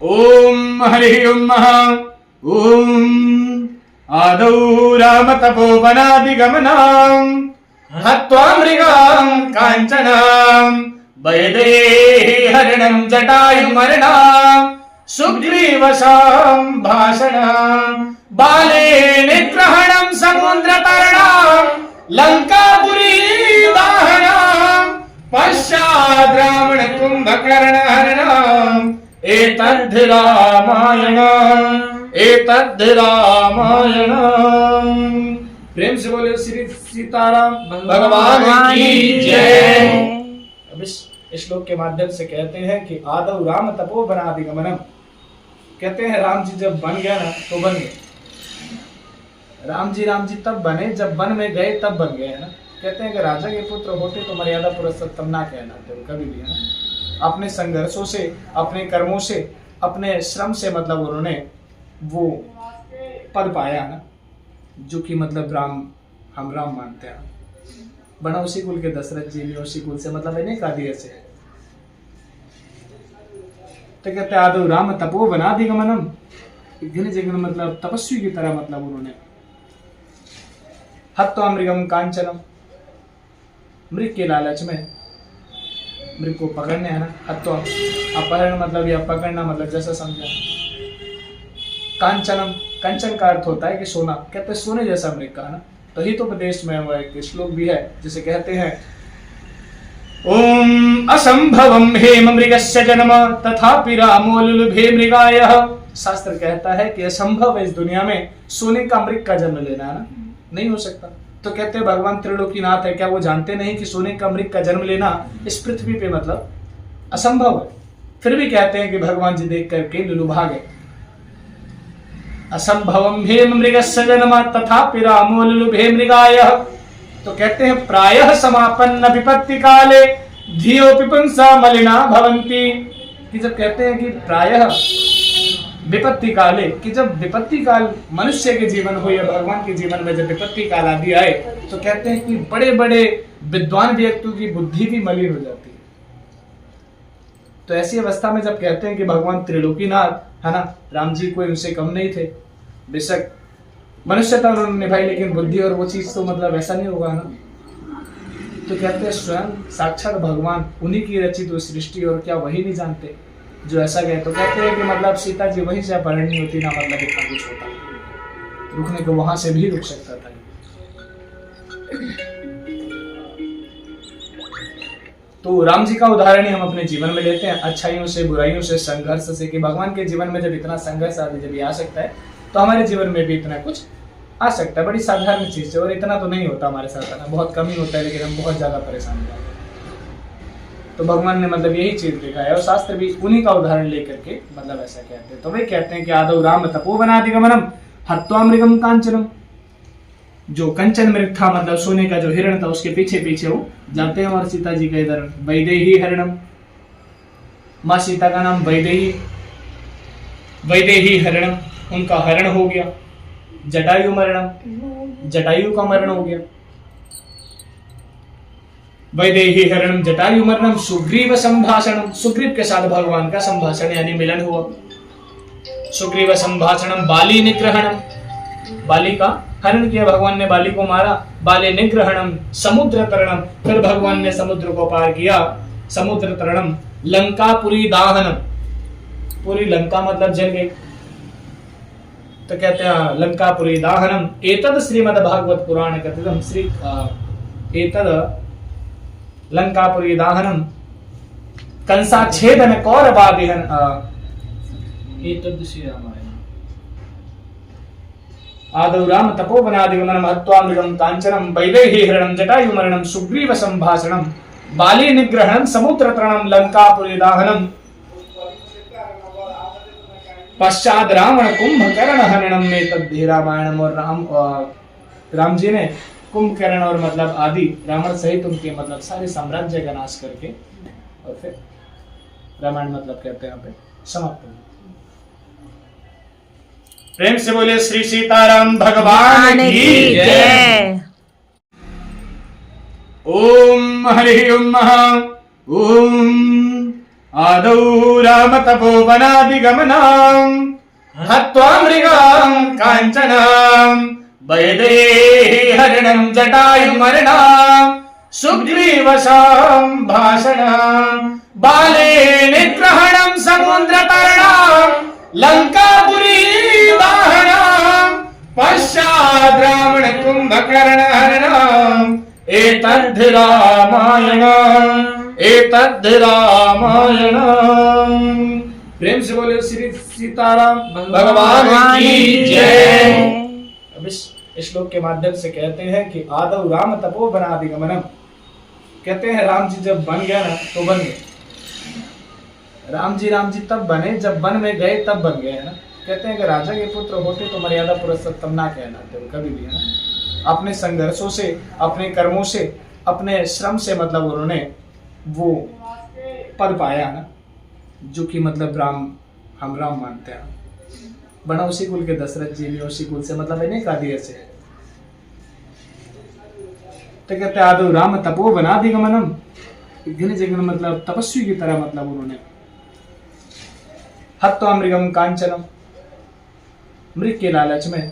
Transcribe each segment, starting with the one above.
ओम हरि ओम ओम आदौ राम तपोवनादिगमनम् हत्वा मृगां काञ्चनां वैदेही हरणं जटायुमर्णां सुग्रीवसां भाषणं बाले निग्रहणं समुद्रतरणं लङ्कापुरी दाहनं पश्चाद् रावण कुम्भकर्णहरणम् एतद्धि रामायण। प्रेम से बोले श्री सीताराम भगवान की जय। अब इस श्लोक के माध्यम से कहते हैं कि आदौ राम तपोवनादिगमनम्, कहते हैं राम जी जब बन गया ना तो बन गए। राम जी तब बने जब वन में गए तब बन गए, है ना। कहते हैं कि राजा के पुत्र होते तो मर्यादा पुरुषोत्तम ना कहना कभी भी, है ना। अपने संघर्षों से, अपने कर्मों से, अपने श्रम से मतलब उन्होंने वो पद पाया ना, जो कि मतलब हम राम मानते हैं। बना उसी कुल के दशरथ जी ने, उसी कुल से मतलब नहीं का दिए से। तो कहते आदौ राम तपोवनादिगमनम्, घने जगह मतलब तपस्वी की तरह मतलब उन्होंने हत्वा मृगम कांचनम, मृग के लालच में मृग को पकड़ने, है ना। हत्वा अपहरण मतलब या पकड़ना मतलब जैसा समझा। कांचनम, कंचन का अर्थ होता है कि सोना, कहते हैं सोने जैसा मृग का, है ना। तो ही तो प्रदेश में वो एक श्लोक भी है जिसे कहते हैं ओम असंभवम हेम मृगस्य जन्म तथापि रामो लुलुभे मृगायः। शास्त्र कहता है कि असंभव है इस दुनिया में सोने का मृग का जन्म लेना, है ना, नहीं हो सकता। तो कहते हैं भगवान त्रिलोकीनाथ है, क्या वो जानते नहीं कि सोने का मृग का जन्म लेना इस पृथ्वी पे मतलब असंभव है। फिर भी कहते हैं कि भगवान जी देख करके लुलुभा गए। असंभवम हेम मृगस्य जन्म तथापि रामो लुलुभे मृगायः। तो कहते हैं प्रायः समापन्न विपत्ति काले धियोऽपि पुंसा मलिना भवन्ति, कि जब कहते हैं कि प्रायः विपत्ति काले, कि जब विपत्ति काल मनुष्य के जीवन हो या भगवान के जीवन में जब विपत्ति काल आदि आए तो कहते हैं कि बड़े बड़े विद्वान व्यक्तियों की बुद्धि भी मलिन हो जाती है। तो ऐसी अवस्था में जब कहते हैं कि भगवान त्रिलोकीनाथ, है ना, राम जी कोई उनसे कम नहीं थे। बेशक मनुष्यता उन्होंने निभाई, लेकिन बुद्धि और वो चीज तो मतलब ऐसा नहीं होगा ना। तो कहते हैं स्वयं साक्षात भगवान उन्हीं की रचित हुई सृष्टि, और क्या वही नहीं जानते जो ऐसा गए। तो कहते हैं कि मतलब सीता जी वहीं से अपहरण नहीं होती ना, मतलब इतना कुछ होता, रुकने को वहां से भी रुक सकता था। तो राम जी का उदाहरण ही हम अपने जीवन में लेते हैं, अच्छाइयों से, बुराइयों से, संघर्ष से, कि भगवान के जीवन में जब इतना संघर्ष आदि जब आ सकता है तो हमारे जीवन में भी इतना कुछ आ सकता है। बड़ी साधारण चीज है, और इतना तो नहीं होता हमारे साथ, है ना, बहुत कम ही होता है, लेकिन हम बहुत ज्यादा परेशान हो जाते हैं। तो भगवान ने मतलब यही चीज दिखाया, और शास्त्र भी उन्हीं का उदाहरण लेकर के मतलब ऐसा कहते हैं। तो वे कहते हैं कि आदौ राम तपोवनादिगमनम् हत्वा मृगम कांचनम, जो कंचन मृग था मतलब सोने का जो हिरण था उसके पीछे पीछे वो जाते हैं। और सीता जी का इधर वैदेही हरणम, माँ सीता का नाम वैदेही हरणम, उनका हरण हो गया। जटायु मरणम, जटायु का मरण हो गया। वैदेही हरणम जटायु मरणम सुग्रीव संभाषणम, सुग्रीव के साथ भगवान का संभाषण यानी मिलन हुआ। सुग्रीव संभाषणम बाली निग्रहणम, बाली का हरण किया भगवान ने, बाली को मारा। बाले निग्रहणम समुद्र तरणम, फिर भगवान ने समुद्र को पार किया। समुद्र तरणम लंकापुरी दाहनम, पूरी लंका मतलब जल गई। तो कहते हैं लंकापुरी दाहनम एतद श्रीमद् भागवत पुराण कथितम श्री एतद लंकापुरी दाहनम कंसाच्छेदन कौरवादिहन एतद श्री रामायण। आदौ राम तपोवनादिगमनम् हत्वा मृगं कांचनम वैदेही हरणं जटायुमरणं सुग्रीव संभाषणं बाली निग्रहणं समुद्रतरणं लंकापुरी दाहनम पश्चात रावण कुंभकर्ण हरणम में तद्धि रामायणम। और राम जी ने कुंभकर्ण और मतलब आदि रावण सहित उनके मतलब सारे साम्राज्य का नाश करके और फिर रामायण मतलब कहते हैं यहाँ पे समाप्त हो। प्रेम से बोले श्री सीताराम भगवान की जय। ओम हरि ओम आदौ राम तपोवनादिगमनम् हत्वा मृगां काञ्चनम् वैदेही हरणं जटायुमरणम् सुग्रीव सम्भाषणम् बाले निग्रहणं समुद्रतरणम् लंकापुरी दाहनम् पश्चात् रावण कुंभकर्ण हरणम् एतद्धि रामायणम्। प्रेम से बोले श्री सीताराम भगवान की जय। अब इस श्लोक के माध्यम से कहते हैं कि आदौ राम तपोवनादिगमनम्, कहते हैं राम जी जब बन गया ना तो बन गए। राम जी तब बने जब वन में गए तब बन गए, है ना। कहते हैं कि राजा के पुत्र होते तो मर्यादा पुरुषोत्तम ना कहलाते कभी भी, है ना। अपने संघर्षों से, अपने कर्मों से, अपने श्रम से मतलब उन्होंने वो पद पाया ना, जो कि मतलब हम राम मानते हैं। बना उसी कुल के दशरथ जी भी उसी कुल से, मतलब इन्हें कादिया से। तो कहते हैं आदौ राम तपोवनादिगमनम्, घने जगन मतलब तपस्वी की तरह मतलब उन्होंने हत्वा मृगम कांचनम, मृग के लालच में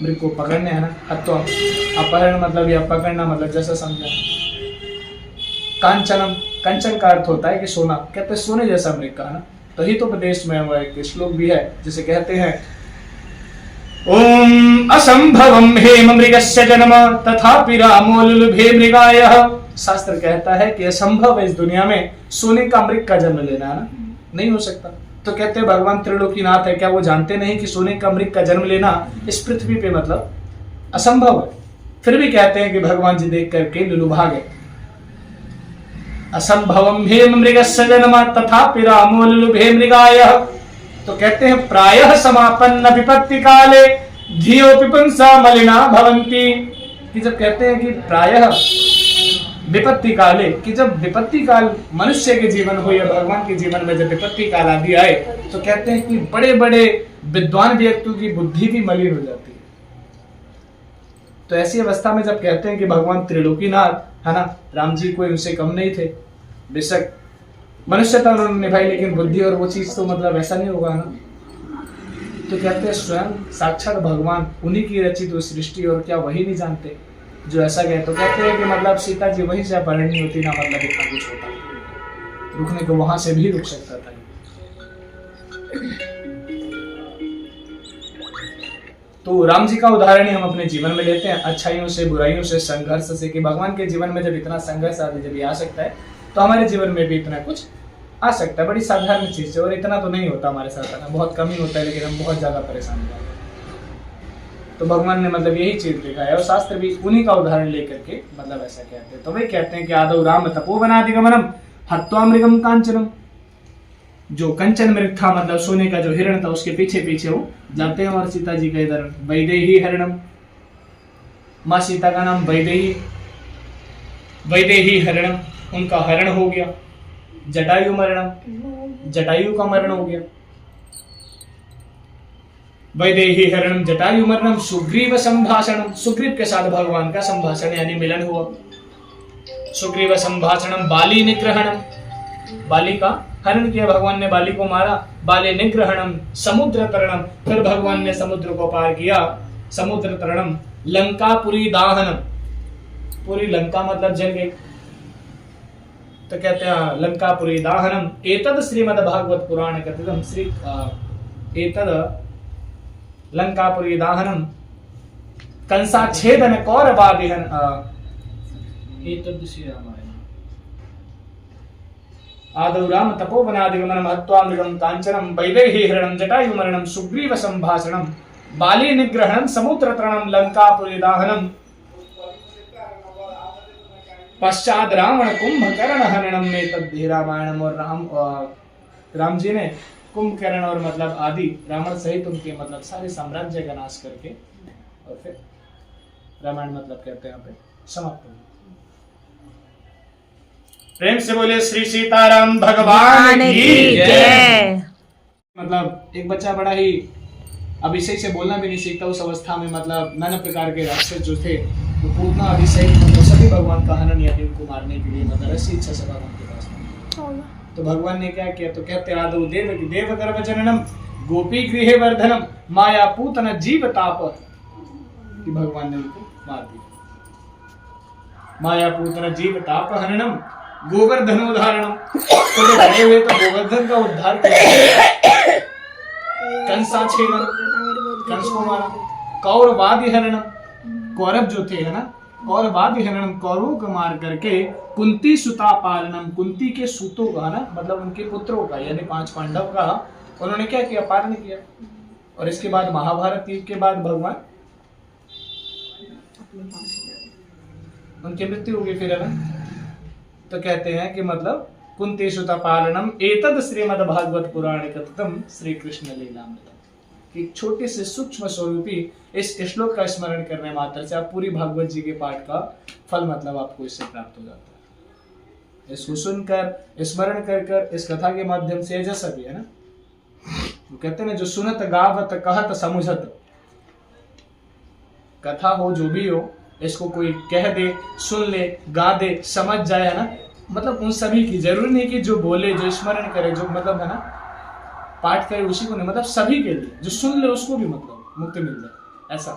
मृग को पकड़ने, है ना। हत्वा अपहरण मतलब या पकड़ना, मतलब जैसा समझा। कांचनम, कंचन का अर्थ होता है कि सोना, कहते हैं सोने जैसा मृग का, है ना। तो ही तो प्रदेश में वो एक श्लोक भी है जिसे कहते हैं ओम असंभवम हेम मृगस्य जन्म तथापि रामो लुलुभे मृगायः। शास्त्र कहता है कि असंभव है इस दुनिया में सोने का मृग का जन्म लेना, है ना, नहीं हो सकता। तो कहते हैं भगवान त्रिलोकीनाथ है, क्या वो जानते नहीं कि सोने का मृग का जन्म लेना इस पृथ्वी पे मतलब असंभव है। फिर भी कहते हैं कि भगवान जी देख करके लुलुभा गए। असंभवम हेम मृगस्य जन्म तथापि रामो लुलुभे मृगायः। तो कहते हैं प्रायः समापन्न विपत्ति काले धियो पिपुंसा मलिना भवन्ति, कि जब कहते हैं कि प्रायः विपत्ति काले, कि जब विपत्ति काल मनुष्य के जीवन हो या भगवान के जीवन में जब विपत्ति काल आदि आए तो कहते हैं कि बड़े बड़े विद्वान व्यक्तियों की बुद्धि भी मलिन हो जाती है। तो ऐसी अवस्था में जब कहते हैं कि भगवान त्रिलोकीनाथ, है ना, राम जी कोई उनसे कम नहीं थे, बेशक मनुष्यता उन्होंने निभाई, लेकिन बुद्धि और वो चीज तो मतलब ऐसा नहीं होगा ना। तो कहते हैं स्वयं साक्षात भगवान उन्हीं की रचित वो सृष्टि, और क्या वही नहीं जानते जो ऐसा गए। तो कहते हैं कि मतलब सीता जी वहीं से अपहरण होती ना, मतलब इतना कुछ होता, रुकने को वहां से भी रुक सकता था। तो राम जी का उदाहरण ही हम अपने जीवन में लेते हैं, अच्छाइयों से, बुराइयों से, संघर्ष से, कि भगवान के जीवन में जब इतना संघर्ष आदि जब आ सकता है तो हमारे जीवन में भी इतना कुछ आ सकता है। बड़ी साधारण चीज है, और इतना तो नहीं होता हमारे साथ, है, बहुत कम ही होता है, लेकिन हम बहुत ज्यादा परेशान होते हैं। तो भगवान ने मतलब यही चीज दिखाया, और शास्त्र भी उन्हीं का उदाहरण लेकर के मतलब ऐसा कहते हैं। तो वही कहते हैं कि आदौ राम तपोवनादिगमनम् हत्वा मृगम कांचनम, जो कंचन मृग था मतलब सोने का जो हिरण था उसके पीछे पीछे वो जाते हैं। और सीता जी का इधर वैदेही हरणम, माँ सीता का नाम वैदेही हरणम, उनका हरण हो गया। जटायु मरणम, जटायु का मरण हो गया। वैदेही हरणम जटायु मरणम सुग्रीव संभाषणम, सुग्रीव के साथ भगवान का संभाषण यानी मिलन हुआ। सुग्रीव संभाषणम बाली निग्रहणम, बाली का हरण किया भगवान ने, बाली को मारा। बाले निग्रहणम समुद्र तरणम, फिर भगवान ने समुद्र को पार किया। समुद्र तरणम लंकापुरी दाहनम, पूरी लंका मतलब जल गई। तो कहते हैं लंकापुरी दाहनम एतद श्रीमद् भागवत पुराण कथितम, श्री एतद लंकापुरी दाहनम कंसाच्छेदन कौरवादिहन, एतद श्री रामायण। आदौ राम तपोवनादिगमनम् हत्वा मृगं कांचनम वैदेही हरणं जटायु मरणं सुग्रीव संभाषणं बाली निग्रहणं समुद्र तरणं लंकापुरी दाहनम पश्चात रावण कुंभकर्ण हरणम में तद्धि रामायणम। और राम जी ने कुंभकर्ण और मतलब आदि रावण सहित उनके मतलब सारे साम्राज्य का नाश करके और फिर रामायण मतलब कहते हैं यहाँ पे समाप्त हो। प्रेम से बोले श्री सीताराम भगवान की जय। मतलब एक बच्चा बड़ा ही अभिषेक से बोलना भी नहीं सीखता, उस अवस्था में मतलब नाना प्रकार के राक्षस जो थे वो पूतना अभिषेक मतलब सभी भगवान का हनन या उनको मारने के लिए मतलब ऐसी इच्छा से भगवान के पास तो भगवान ने क्या किया, तो कहते आदौ देव गर्भ जननम गोपी गृह वर्धनम माया पूतन जीव ताप, कि भगवान ने उनको मार दिया। माया पूतन जीव ताप हरणम गोवर्धनोद्धारणम, तो डरे हुए तो गोवर्धन का उद्धार किया। कंसाच्छेदन, कंस को मारा। कौरवादि हरणम, कौरव जो थे है ना, कौरवादि हरणम, कौरवों को मार करके कुंती सुता पालनम, कुंती के सूतों का ना मतलब उनके पुत्रों का यानी 5 पांडव का उन्होंने क्या किया, पालन किया। और इसके बाद महाभारत युद्ध के बाद भगवान उनकी मृत्यु हो गई फिर है ना। तो कहते हैं कि मतलब कुंती सुता पालनम एतद श्रीमद् भागवत पुराण कथितम श्री कृष्ण लीलामृतम, कि छोटे से सूक्ष्म स्वरूपी इस श्लोक का स्मरण करने मात्र से आप पूरी भागवत जी के पाठ का फल मतलब आपको इससे प्राप्त हो जाता है। इसको सुनकर स्मरण कर इस कथा के माध्यम से जैसा भी है ना, वो कहते हैं ना, जो सुनत गावत कहत समुझत, कथा हो जो भी हो, इसको कोई कह दे, सुन ले, गा दे, समझ जाए है ना, मतलब उन सभी की, जरूरी नहीं कि जो बोले, जो स्मरण करे, जो मतलब है ना पाठ करे उसी को नहीं, मतलब सभी के लिए, जो सुन ले उसको भी मतलब मुक्ति मिल जाए ऐसा।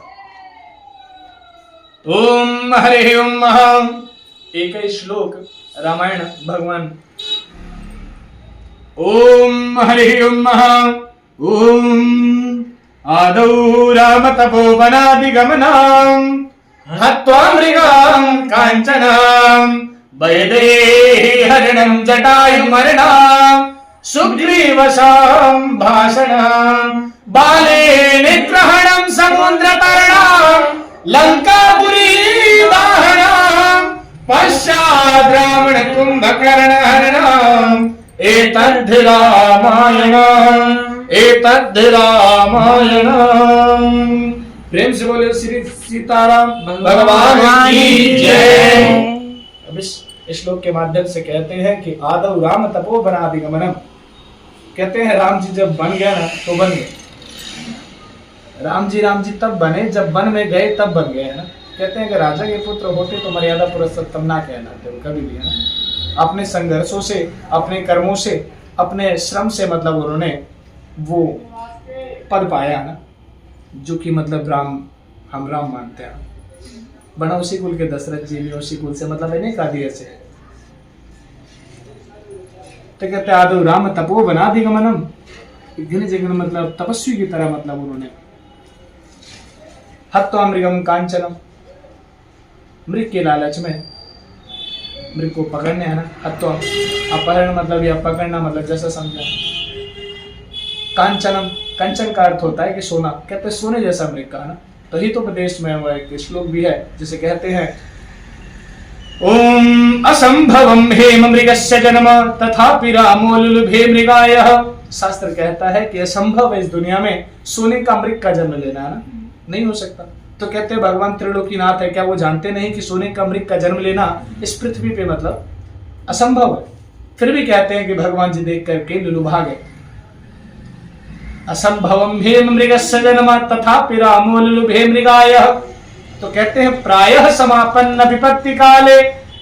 ओम हरे ओम महाम, एक ही श्लोक रामायण भगवान। ओम हरे ओम महाम, ओम आदौ राम तपोवनादिगमनम् हत्वा मृगां काञ्चनां वैदेही हरणं जटायुमर्णां सुग्रीवशां भाषणं बाले निग्रहणं समुद्रतरणं लंकापुरी दाहनं पश्चात् रावण कुंभकर्ण हरणं एतद्धि रामायणं। प्रेम से बोले श्री सीताराम भगवान की जय। अब इस श्लोक के माध्यम से कहते हैं कि आदौ राम तपोवनादिगमनम, कहते हैं राम जी जब बन गया ना तो बन गए। राम जी तब बने जब वन में गए तब बन गए है ना। कहते हैं कि राजा के पुत्र होते तो मर्यादा पुरुषोत्तम ना कहलाते वो कभी भी है ना। अपने संघर्षों से, अपने कर्मों से, अपने श्रम से मतलब उन्होंने वो पद पाया ना, जो कि मतलब हम राम मानते हैं। बना उसी कुल के दशरथ जी भी उसी कुल से मतलब है नहीं कादिया से। तो कहते आदौ राम तपोवनादिगमनम, घने जगह मतलब तपस्वी की तरह मतलब उन्होंने। हत्वा मृगम कांचनम, मृग के लालच में मृग को पकड़ने है ना, हत्वा अपहरण मतलब या पकड़ना मतलब जैसा समझा। कांचनम, कंचन का अर्थ होता है कि सोना, कहते हैं सोने जैसा मृग का है ना। तो ही तो प्रदेश में वो एक श्लोक भी है जिसे कहते हैं ओम असंभवम हेम मृगस्य जन्म तथापि रामो लुलुभे मृगायः। शास्त्र कहता है कि असंभव है इस दुनिया में सोने का मृग का जन्म लेना है ना, नहीं हो सकता। तो कहते हैं भगवान त्रिलोकीनाथ है, क्या वो जानते नहीं कि सोने का मृग का जन्म लेना इस पृथ्वी पे मतलब असंभव है। फिर भी कहते हैं कि भगवान जी देख करके लुलुभा गए। असंभवम हेम मृगस्य जन्म तथापि रामो लुलुभे मृगायः। तो कहते हैं प्रायः समापन्न विपत्ति काले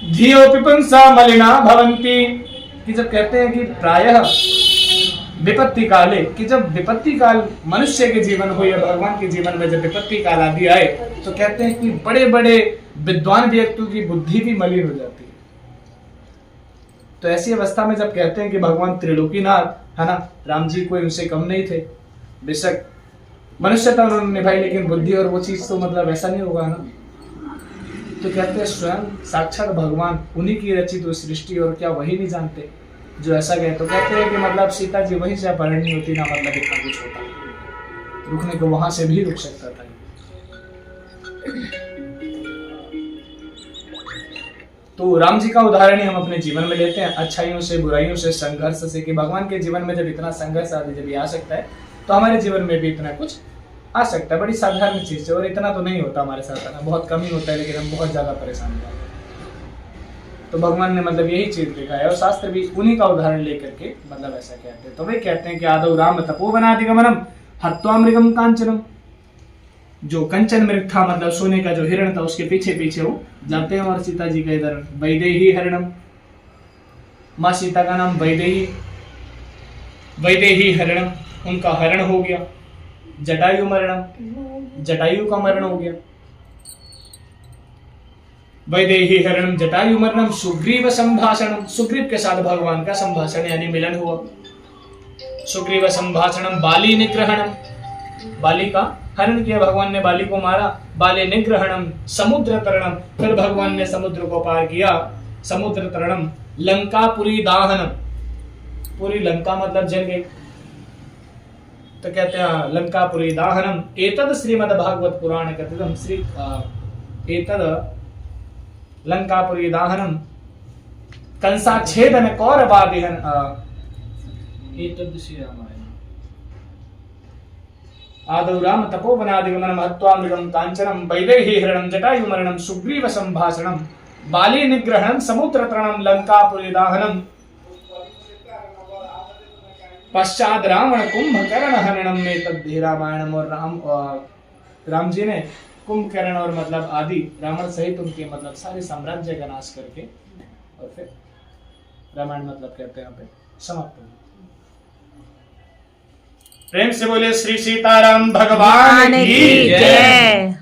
धियो पिपुंसा मलिना भवन्ति, कि जब कहते हैं कि प्रायः विपत्ति काले, कि जब विपत्ति काल मनुष्य के जीवन हो या भगवान के जीवन में जब विपत्ति काल आदि आए तो कहते हैं कि बड़े बड़े विद्वान व्यक्तियों की बुद्धि भी मलिन हो जाती है। तो ऐसी अवस्था में जब कहते हैं कि भगवान त्रिलोकीनाथ है ना, राम जी कोई उनसे कम नहीं थे, बेशक मनुष्यता उन्होंने निभाई लेकिन बुद्धि और वो चीज तो मतलब ऐसा नहीं होगा ना। तो कहते हैं स्वयं साक्षात भगवान उन्हीं की रचित सृष्टि, और क्या वही नहीं जानते जो ऐसा गए। तो कहते हैं कि मतलब सीता जी वहीं से अपहरण नहीं होती ना, मतलब इतना कुछ होता, रुकने को वहां से भी रुक सकता था। तो राम जी का उदाहरण ही हम अपने जीवन में लेते हैं, अच्छाइयों से, बुराइयों से, संघर्ष से, कि भगवान के जीवन में जब इतना संघर्ष आदि जब आ सकता है तो हमारे जीवन में भी इतना कुछ आ सकता है। बड़ी साधारण चीज है और इतना तो नहीं होता हमारे साथ, है बहुत कम ही होता है, लेकिन हम बहुत ज्यादा परेशान हो जाते हैं। तो भगवान ने मतलब यही चीज लिखा है और शास्त्र भी उन्हीं का उदाहरण लेकर के मतलब ऐसा कहते हैं। तो वे कहते हैं कि आदौ राम तपोवनादिगमनम हत्वा मृगम कांचनम, जो कंचन मृग था मतलब सोने का जो हिरण था उसके पीछे पीछे वो जाते हैं और सीता जी का इधर वैदेही हरणम, माँ सीता का नाम वैदेही, वैदेही हरणम, उनका हरण हो गया। जटायु मरणम, जटायु का मरण हो गया। वैदेही हरणम जटायु मरणम, सुग्रीव संभाषणम, सुग्रीव के साथ भगवान का संभाषण यानी मिलन हुआ। सुग्रीव संभाषणम बाली निग्रहणम, बाली का हरण किया भगवान ने, बाली को मारा। बाली निग्रहणम समुद्र तरणम, फिर भगवान ने समुद्र को पार किया। समुद्र तरणम लंकापुरी दाहनम, पूरी लंका मतलब जल गई, तो कहते हैं लंकापुरी दाहनम। एतद श्रीमद् भागवत पुराण कथितम, श्री एतद लंकापुरी दाहनम कंसाच्छेदन कौरवादिहन, एतद श्री रामायण। आदौ राम तपोवनादिगमनम हत्वा मृगम कांचनम, वैदेही हरणम जटायु मरणम, सुग्रीव संभाषणम बाली निग्रहणम, समुद्र तरणम लंकापुरी दाहनम। पश्चात रावण कुंभकर्ण हरणम में तद्धि रामायणम, और राम जी ने कुंभकर्ण और मतलब आदि रावण सहित उनके मतलब सारे साम्राज्य का नाश करके और फिर रामायण मतलब कहते हैं यहाँ पे समाप्त हो। प्रेम से बोले श्री सीताराम भगवान की जय।